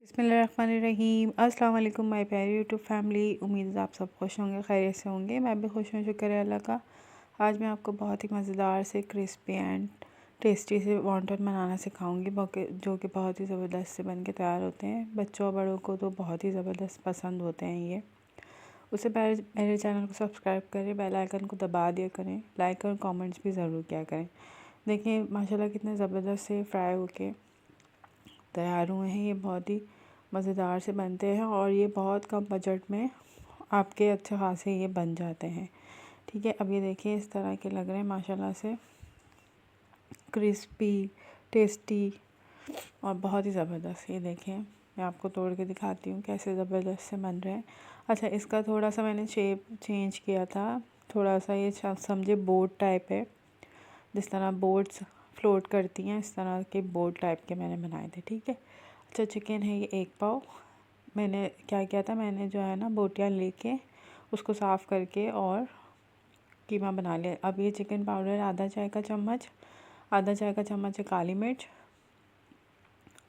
बिस्मिल्लाहिर्रहमानिर्रहीम। अस्सलाम वालेकुम माय प्यारी यूट्यूब फैमिली। उम्मीद है आप सब खुश होंगे, खैरियत से होंगे। मैं भी खुश हूँ, शुक्र है अल्लाह का। आज मैं आपको बहुत ही मज़ेदार से क्रिस्पी एंड टेस्टी से वॉन्टन बनाना सिखाऊंगी, जो कि बहुत ही ज़बरदस्त से बन के तैयार होते हैं। बच्चों और बड़ों को तो बहुत ही ज़बरदस्त पसंद होते हैं ये। उससे पहले मेरे चैनल को सब्सक्राइब करें, बेल आइकन को दबा दिया करें, लाइक और कमेंट्स भी ज़रूर किया करें। देखिए माशाल्लाह कितने ज़बरदस्त से फ्राई होके तैयार हुए हैं। ये बहुत ही मज़ेदार से बनते हैं और ये बहुत कम बजट में आपके अच्छे खासे ये बन जाते हैं। ठीक है, अब ये देखिए इस तरह के लग रहे हैं माशाल्लाह से, क्रिस्पी, टेस्टी और बहुत ही ज़बरदस्त। ये देखें, मैं आपको तोड़ के दिखाती हूँ कैसे ज़बरदस्त से बन रहे हैं। अच्छा, इसका थोड़ा सा मैंने शेप चेंज किया था, थोड़ा सा ये समझे बोट टाइप है, जिस तरह बोट्स फ्लोट करती हैं इस तरह के बोट टाइप के मैंने बनाए थे। ठीक है। अच्छा, चिकन है ये 1 पाव। मैंने क्या किया था, मैंने जो है ना बोटियाँ लेके उसको साफ़ करके और कीमा बना लिया। अब ये चिकन पाउडर आधा चाय का चम्मच, आधा चाय का चम्मच है काली मिर्च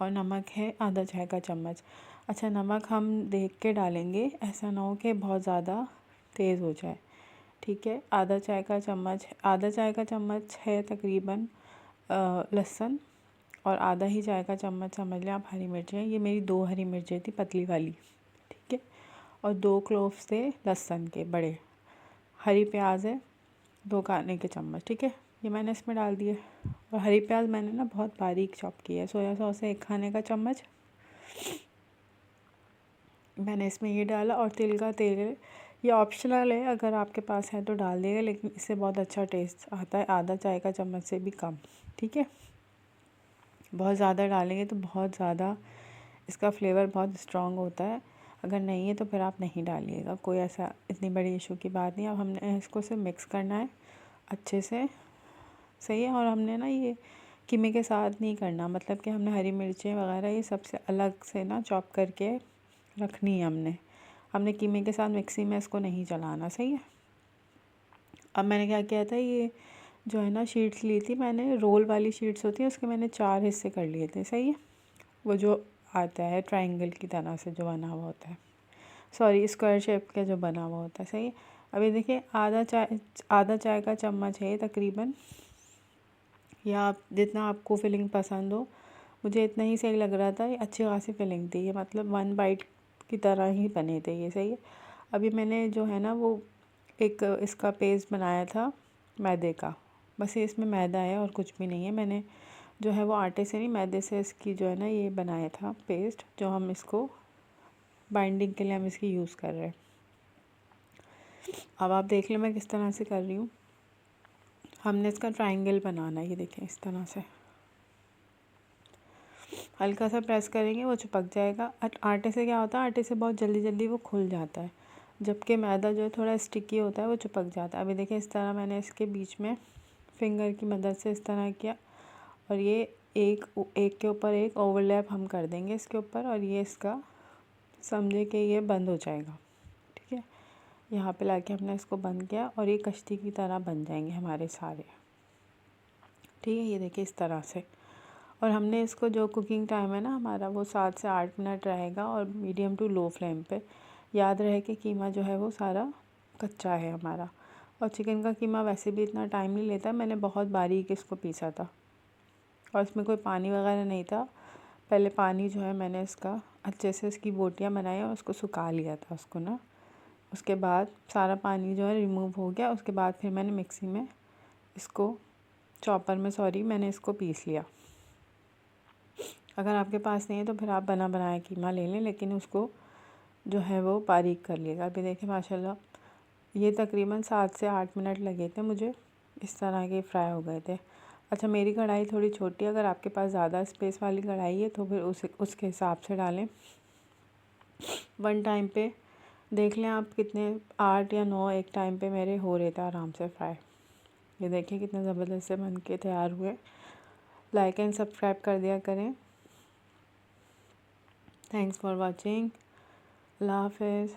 और नमक है आधा चाय का चम्मच। अच्छा, नमक हम देख के डालेंगे, ऐसा ना हो कि बहुत ज़्यादा तेज़ हो जाए। ठीक है, आधा चाय का चम्मच है तकरीबन लहसुन, और आधा ही चाय का चम्मच समझ लें आप हरी मिर्चें। ये मेरी 2 हरी मिर्चें थी पतली वाली। ठीक है, और 2 क्लोव्स थे लहसुन के बड़े। हरी प्याज है 2 खाने के चम्मच। ठीक है, ये मैंने इसमें डाल दिए। और हरी प्याज मैंने ना बहुत बारीक चॉप की है। सोया सॉस है 1 खाने का चम्मच, मैंने इसमें ये डाला। और तिल का तेल है, ये ऑप्शनल है, अगर आपके पास है तो डाल देगा, लेकिन इससे बहुत अच्छा टेस्ट आता है, आधा चाय का चम्मच से भी कम। ठीक है, बहुत ज़्यादा डालेंगे तो बहुत ज़्यादा इसका फ्लेवर बहुत स्ट्रॉन्ग होता है, अगर नहीं है तो फिर आप नहीं डालिएगा, कोई ऐसा इतनी बड़ी इशू की बात नहीं। अब हमने इसको सिर्फ मिक्स करना है अच्छे से, सही है। और हमने ना ये कीमे के साथ नहीं करना, मतलब कि हमने हरी मिर्चें वगैरह ये सबसे अलग से ना चॉप करके रखनी है। हमने कीमे के साथ मिक्सी में इसको नहीं चलाना, सही है। अब मैंने क्या किया था, ये जो है ना शीट्स ली थी मैंने, रोल वाली शीट्स होती है, उसके मैंने 4 हिस्से कर लिए थे, सही है। वो जो आता है ट्रायंगल की तरह से जो बना हुआ होता है, सॉरी स्क्वायर शेप का जो बना हुआ होता है, सही है। अभी देखिए आधा चाय का चम्मच है तकरीबन, या आप जितना आपको फिलिंग पसंद हो। मुझे इतना ही सही लग रहा था, ये अच्छी खासी फिलिंग थी, ये मतलब 1 बाइट की तरह ही बने थे ये, सही है। अभी मैंने जो है ना वो एक इसका पेस्ट बनाया था मैदे का, बस ये इसमें मैदा है और कुछ भी नहीं है। मैंने जो है वो आटे से नहीं मैदे से इसकी जो है ना ये बनाया था पेस्ट, जो हम इसको बाइंडिंग के लिए हम इसकी यूज़ कर रहे हैं। अब आप देख लें मैं किस तरह से कर रही हूँ। हमने इसका ट्रायंगल बनाना है, ये देखें इस तरह से हल्का सा प्रेस करेंगे वो चिपक जाएगा। आटे से क्या होता है, आटे से बहुत जल्दी जल्दी वो खुल जाता है, जबकि मैदा जो है थोड़ा स्टिकी होता है, वो चिपक जाता है। अभी देखिए इस तरह मैंने इसके बीच में फिंगर की मदद से इस तरह किया, और ये एक के ऊपर एक ओवरलैप हम कर देंगे इसके ऊपर, और ये इसका समझे कि ये बंद हो जाएगा। ठीक है, यहाँ पे लाके हमने इसको बंद किया और ये कश्ती की तरह बन जाएंगे हमारे सारे। ठीक है, ये देखिए इस तरह से। और हमने इसको जो कुकिंग टाइम है ना हमारा, वो 7 से 8 मिनट रहेगा, और मीडियम टू लो फ्लेम पे। याद रहे कि कीमा जो है वो सारा कच्चा है हमारा, और चिकन का कीमा वैसे भी इतना टाइम नहीं लेता। मैंने बहुत बारीक इसको पीसा था, और इसमें कोई पानी वगैरह नहीं था। पहले पानी जो है मैंने इसका अच्छे से इसकी बोटियाँ बनाई और उसको सुखा लिया था उसको ना, उसके बाद सारा पानी जो है रिमूव हो गया। उसके बाद फिर मैंने मिक्सी में इसको चॉपर में मैंने इसको पीस लिया। अगर आपके पास नहीं है तो फिर आप बना बनाया कीमा ले लें, लेकिन उसको जो है वो बारीक कर लिएगा। अभी देखिए माशाल्लाह ये तकरीबन 7 से 8 मिनट लगे थे मुझे, इस तरह के फ्राई हो गए थे। अच्छा, मेरी कढ़ाई थोड़ी छोटी है, अगर आपके पास ज़्यादा स्पेस वाली कढ़ाई है तो फिर उसके हिसाब से डालें। 1 टाइम पे देख लें आप कितने 8 या 9 एक टाइम पे मेरे हो रहे थे आराम से फ्राई। ये देखिए कितने ज़बरदस्त से बन के तैयार हुए। लाइक एंड सब्सक्राइब कर दिया करें। Thanks for watching. अल्लाह हाफ़िज़।